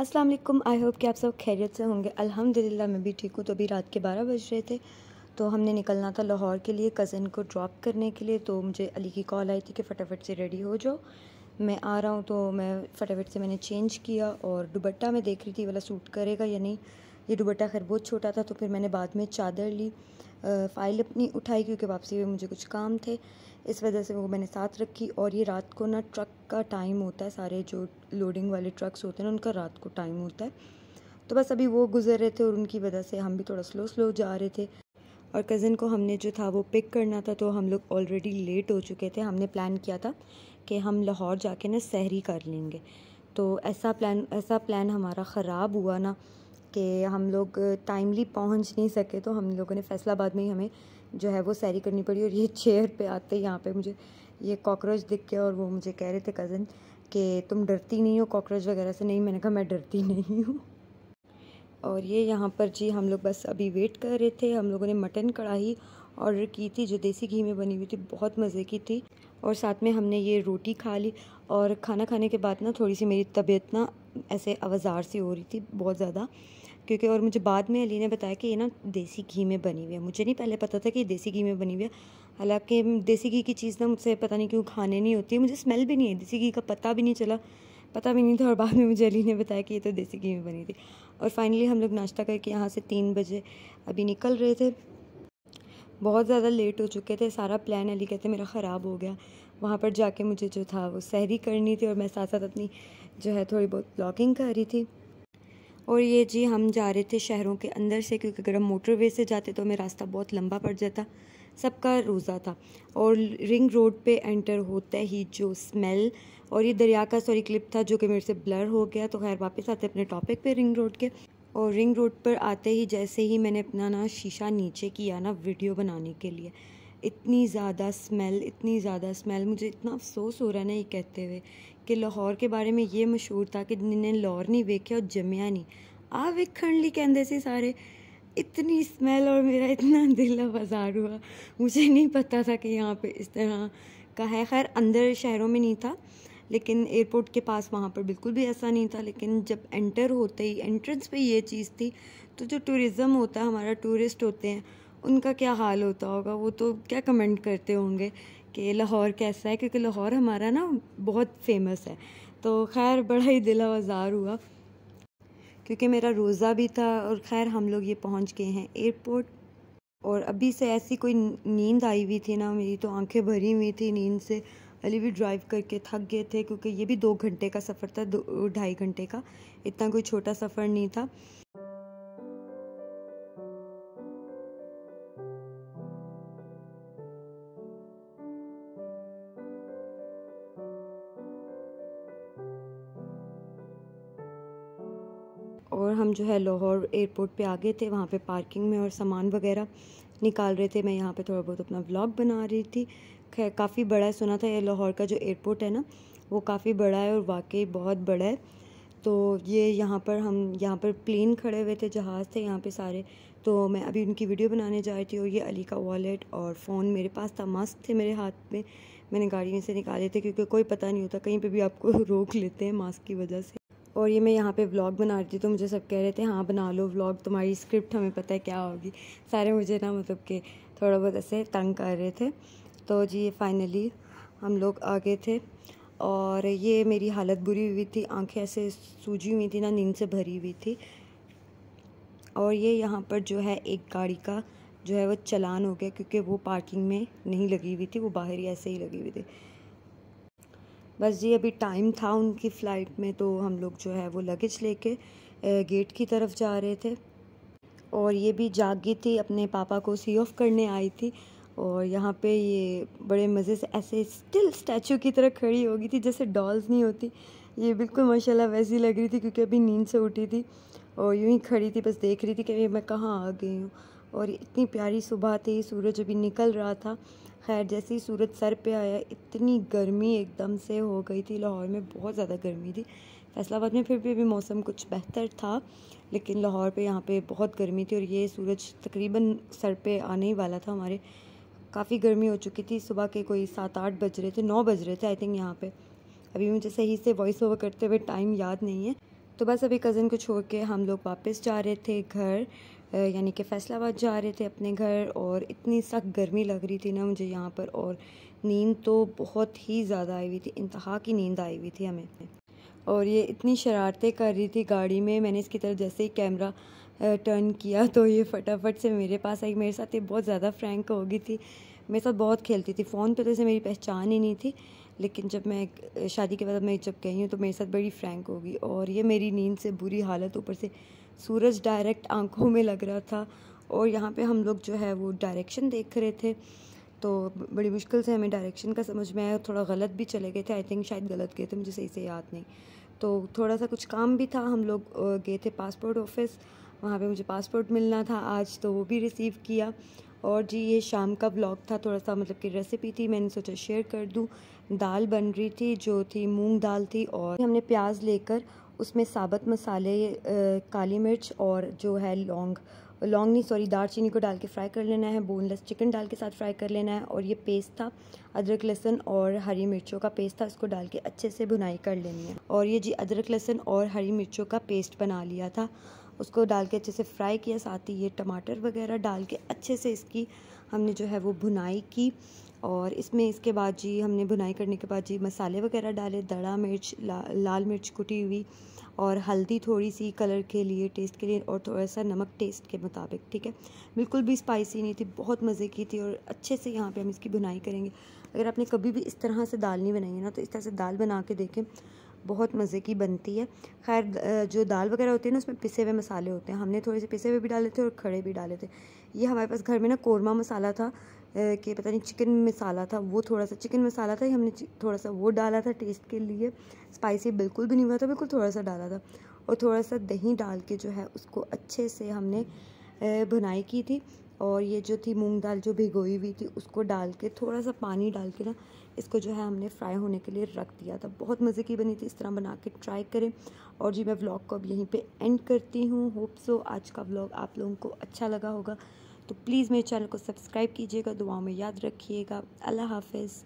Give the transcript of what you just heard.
अस्सलाम वालेकुम। I hope कि आप सब खैरियत से होंगे। अल्हम्दुलिल्लाह मैं भी ठीक हूँ। तो अभी रात के 12 बज रहे थे, तो हमने निकलना था लाहौर के लिए कज़न को ड्रॉप करने के लिए। तो मुझे अली की कॉल आई थी कि फ़टाफ़ट से रेडी हो जाओ, मैं आ रहा हूँ। तो मैं फ़टाफ़ट से मैंने चेंज किया और दुपट्टा मैं देख रही थी वाला सूट करेगा या नहीं। ये दुपट्टा खैर बहुत छोटा था, तो फिर मैंने बाद में चादर ली, फ़ाइल अपनी उठाई क्योंकि वापसी में मुझे कुछ काम थे, इस वजह से वो मैंने साथ रखी। और ये रात को ना ट्रक का टाइम होता है, सारे जो लोडिंग वाले ट्रक्स होते हैं ना उनका रात को टाइम होता है। तो बस अभी वो गुजर रहे थे और उनकी वजह से हम भी थोड़ा स्लो जा रहे थे। और कज़न को हमने जो था वो पिक करना था, तो हम लोग ऑलरेडी लेट हो चुके थे। हमने प्लान किया था कि हम लाहौर जाके ना सहरी कर लेंगे। तो ऐसा प्लान हमारा ख़राब हुआ ना कि हम लोग टाइमली पहुंच नहीं सके। तो हम लोगों ने फैसलाबाद में ही हमें जो है वो सहरी करनी पड़ी। और ये चेयर पे आते यहाँ पे मुझे ये कॉकरोच दिख गया और वो मुझे कह रहे थे कज़न कि तुम डरती नहीं हो कॉकरोच वगैरह से। नहीं, मैंने कहा मैं डरती नहीं हूँ। और ये यहाँ पर जी हम लोग बस अभी वेट कर रहे थे। हम लोगों ने मटन कढ़ाई ऑर्डर की थी जो देसी घी में बनी हुई थी, बहुत मज़े की थी। और साथ में हमने ये रोटी खा ली। और खाना खाने के बाद ना थोड़ी सी मेरी तबीयत ना ऐसे अवज़ार सी हो रही थी बहुत ज़्यादा, क्योंकि और मुझे बाद में अली ने बताया कि ये ना देसी घी में बनी हुई है। मुझे नहीं पहले पता था कि ये देसी घी में बनी हुई है। हालांकि देसी घी की चीज़ ना मुझसे पता नहीं क्यों खाने नहीं होती है, मुझे स्मेल भी नहीं है देसी घी का, पता भी नहीं था। और बाद में मुझे अली ने बताया कि ये तो देसी घी में बनी थी। और फाइनली हम लोग नाश्ता करके यहाँ से 3 बजे अभी निकल रहे थे। बहुत ज़्यादा लेट हो चुके थे। सारा प्लान अली कहते मेरा ख़राब हो गया। वहाँ पर जाके मुझे जो था वो सहरी करनी थी और मैं साथ साथ अपनी जो है थोड़ी बहुत ब्लॉगिंग कर रही थी। और ये जी हम जा रहे थे शहरों के अंदर से, क्योंकि अगर हम मोटरवे से जाते तो हमें रास्ता बहुत लंबा पड़ जाता। सबका रोज़ा था। और रिंग रोड पे एंटर होते ही जो स्मेल, और ये दरिया का सॉरी क्लिप था जो कि मेरे से ब्लर हो गया। तो खैर वापस आते अपने टॉपिक पे रिंग रोड के। और रिंग रोड पर आते ही जैसे ही मैंने अपना ना शीशा नीचे किया ना वीडियो बनाने के लिए, इतनी ज़्यादा स्मेल। मुझे इतना अफसोस हो रहा है ना ये कहते हुए कि लाहौर के बारे में ये मशहूर था कि जिन्हें लाहौर नहीं वेख्या और जमिया नहीं आ वेखण ली कहंदे सी सारे। इतनी स्मेल और मेरा इतना दिल आवाज़ार हुआ। मुझे नहीं पता था कि यहाँ पे इस तरह का है। खैर अंदर शहरों में नहीं था, लेकिन एयरपोर्ट के पास वहाँ पर बिल्कुल भी ऐसा नहीं था। लेकिन जब एंटर होते ही एंट्रेंस पे ये चीज़ थी, तो जो टूरिज़्म होता है, हमारा टूरिस्ट होते हैं, उनका क्या हाल होता होगा। वो तो क्या कमेंट करते होंगे कि लाहौर कैसा है, क्योंकि लाहौर हमारा ना बहुत फेमस है। तो खैर बड़ा ही दिल आवाज़ार हुआ क्योंकि मेरा रोज़ा भी था। और ख़ैर हम लोग ये पहुंच गए हैं एयरपोर्ट। और अभी से ऐसी कोई नींद आई हुई थी ना, मेरी तो आंखें भरी हुई थी नींद से। अली भी ड्राइव करके थक गए थे क्योंकि ये भी 2 घंटे का सफ़र था, 2-2.5 घंटे का। इतना कोई छोटा सफ़र नहीं था। और हम जो है लाहौर एयरपोर्ट पे आ गए थे, वहाँ पे पार्किंग में और सामान वगैरह निकाल रहे थे। मैं यहाँ पे थोड़ा बहुत अपना व्लॉग बना रही थी। खैर काफ़ी बड़ा है, सुना था ये लाहौर का जो एयरपोर्ट है ना वो काफ़ी बड़ा है और वाकई बहुत बड़ा है। तो ये यहाँ पर प्लेन खड़े हुए थे, जहाज़ थे यहाँ पे सारे। तो मैं अभी उनकी वीडियो बनाने जा रही थी। और ये अली का वॉलेट और फ़ोन मेरे पास था, मास्क थे मेरे हाथ में, मैंने गाड़ी में से निकाले थे क्योंकि कोई पता नहीं होता, कहीं पे भी आपको रोक लेते हैं मास्क की वजह से। और ये मैं यहाँ पे व्लॉग बना रही थी, तो मुझे सब कह रहे थे हाँ बना लो व्लॉग, तुम्हारी स्क्रिप्ट हमें पता है क्या होगी। सारे मुझे ना मतलब कि थोड़ा बहुत ऐसे तंग कर रहे थे। तो जी फाइनली हम लोग आ गए थे। और ये मेरी हालत बुरी हुई थी, आंखें ऐसे सूजी हुई थी ना, नींद से भरी हुई थी। और ये यहाँ पर जो है एक गाड़ी का जो है वो चालान हो गया क्योंकि वो पार्किंग में नहीं लगी हुई थी, वो बाहर ही ऐसे ही लगी हुई थी। बस जी अभी टाइम था उनकी फ़्लाइट में, तो हम लोग जो है वो लगेज लेके गेट की तरफ जा रहे थे। और ये भी जागी थी, अपने पापा को सी ऑफ करने आई थी। और यहाँ पे ये बड़े मज़े से ऐसे स्टिल स्टैचू की तरह खड़ी हो गई थी, जैसे डॉल्स नहीं होती, ये बिल्कुल माशाल्लाह वैसी लग रही थी क्योंकि अभी नींद से उठी थी। और यूँ ही खड़ी थी, बस देख रही थी कि मैं कहाँ आ गई हूँ। और इतनी प्यारी सुबह थी, सूरज अभी निकल रहा था। खैर जैसे ही सूरज सर पे आया, इतनी गर्मी एकदम से हो गई थी। लाहौर में बहुत ज़्यादा गर्मी थी। फैसलाबाद में फिर भी अभी मौसम कुछ बेहतर था, लेकिन लाहौर पे यहाँ पे बहुत गर्मी थी। और ये सूरज तकरीबन सर पे आने ही वाला था हमारे। काफ़ी गर्मी हो चुकी थी। सुबह के कोई 7-8 बज रहे थे, 9 बज रहे थे आई थिंक यहाँ पे। अभी मुझे सही से वॉइस ओवर करते हुए टाइम याद नहीं है। तो बस अभी कज़न को छोड़ के हम लोग वापस जा रहे थे घर, यानी कि फैसलाबाद जा रहे थे अपने घर। और इतनी सख्त गर्मी लग रही थी ना मुझे यहाँ पर, और नींद तो बहुत ही ज़्यादा आई हुई थी, इंतहा की नींद आई हुई थी हमें। और ये इतनी शरारतें कर रही थी गाड़ी में, मैंने इसकी तरफ जैसे ही कैमरा टर्न किया तो ये फटाफट से मेरे पास आई। मेरे साथ ये बहुत ज़्यादा फ्रैंक हो गई थी, मेरे साथ बहुत खेलती थी। फ़ोन पे तो इसे मेरी पहचान ही नहीं थी, लेकिन जब मैं शादी के बाद मैं जब गई हूँ तो मेरे साथ बड़ी फ्रैंक होगी। और ये मेरी नींद से बुरी हालत, ऊपर से सूरज डायरेक्ट आंखों में लग रहा था। और यहाँ पे हम लोग जो है वो डायरेक्शन देख रहे थे, तो बड़ी मुश्किल से हमें डायरेक्शन का समझ में आया। थोड़ा गलत भी चले गए थे, आई थिंक शायद गलत गए थे, मुझे सही से याद नहीं। तो थोड़ा सा कुछ काम भी था, हम लोग गए थे पासपोर्ट ऑफिस, वहाँ पे मुझे पासपोर्ट मिलना था आज, तो वो भी रिसीव किया। और जी ये शाम का व्लॉग था, थोड़ा सा मतलब कि रेसिपी थी, मैंने सोचा शेयर कर दूँ। दाल बन रही थी जो थी मूंग दाल थी, और हमने प्याज लेकर उसमें साबुत मसाले, काली मिर्च और जो है लौंग नहीं सॉरी दालचीनी को डाल के फ्राई कर लेना है। बोनलेस चिकन डाल के साथ फ्राई कर लेना है। और ये पेस्ट था अदरक लहसुन और हरी मिर्चों का पेस्ट था, इसको डाल के अच्छे से भुनाई कर लेनी है। और ये जी अदरक लहसुन और हरी मिर्चों का पेस्ट बना लिया था, उसको डाल के अच्छे से फ्राई किया। साथ ही ये टमाटर वगैरह डाल के अच्छे से इसकी हमने जो है वो भुनाई की। और इसमें इसके बाद जी हमने भुनाई करने के बाद जी मसाले वगैरह डाले, दड़ा मिर्च, लाल मिर्च कुटी हुई, और हल्दी थोड़ी सी कलर के लिए, टेस्ट के लिए, और थोड़ा सा नमक टेस्ट के मुताबिक, ठीक है। बिल्कुल भी स्पाइसी नहीं थी, बहुत मज़े की थी। और अच्छे से यहाँ पे हम इसकी भुनाई करेंगे। अगर आपने कभी भी इस तरह से दाल नहीं बनाई है ना, तो इस तरह से दाल बना के देखें, बहुत मज़े की बनती है। खैर जो दाल वगैरह होती है ना, उसमें पिसे हुए मसाले होते हैं, हमने थोड़े से पिसे हुए भी डाले थे और खड़े भी डाले थे। ये हमारे पास घर में ना कौरमा मसाला था, कि पता नहीं चिकन मसाला था, वो थोड़ा सा चिकन मसाला था, हमने थोड़ा सा वो डाला था टेस्ट के लिए। स्पाइसी बिल्कुल भी नहीं हुआ था, बिल्कुल थोड़ा सा डाला था। और थोड़ा सा दही डाल के जो है उसको अच्छे से हमने भुनाई की थी। और ये जो थी मूंग दाल जो भिगोई हुई थी, उसको डाल के थोड़ा सा पानी डाल के ना इसको जो है हमने फ्राई होने के लिए रख दिया था। बहुत मज़े की बनी थी, इस तरह बना के ट्राई करें। और जी मैं व्लॉग को अब यहीं पे एंड करती हूँ। होप सो आज का व्लॉग आप लोगों को अच्छा लगा होगा, तो प्लीज़ मेरे चैनल को सब्सक्राइब कीजिएगा, दुआओं में याद रखिएगा। अल्लाह हाफ़िज़।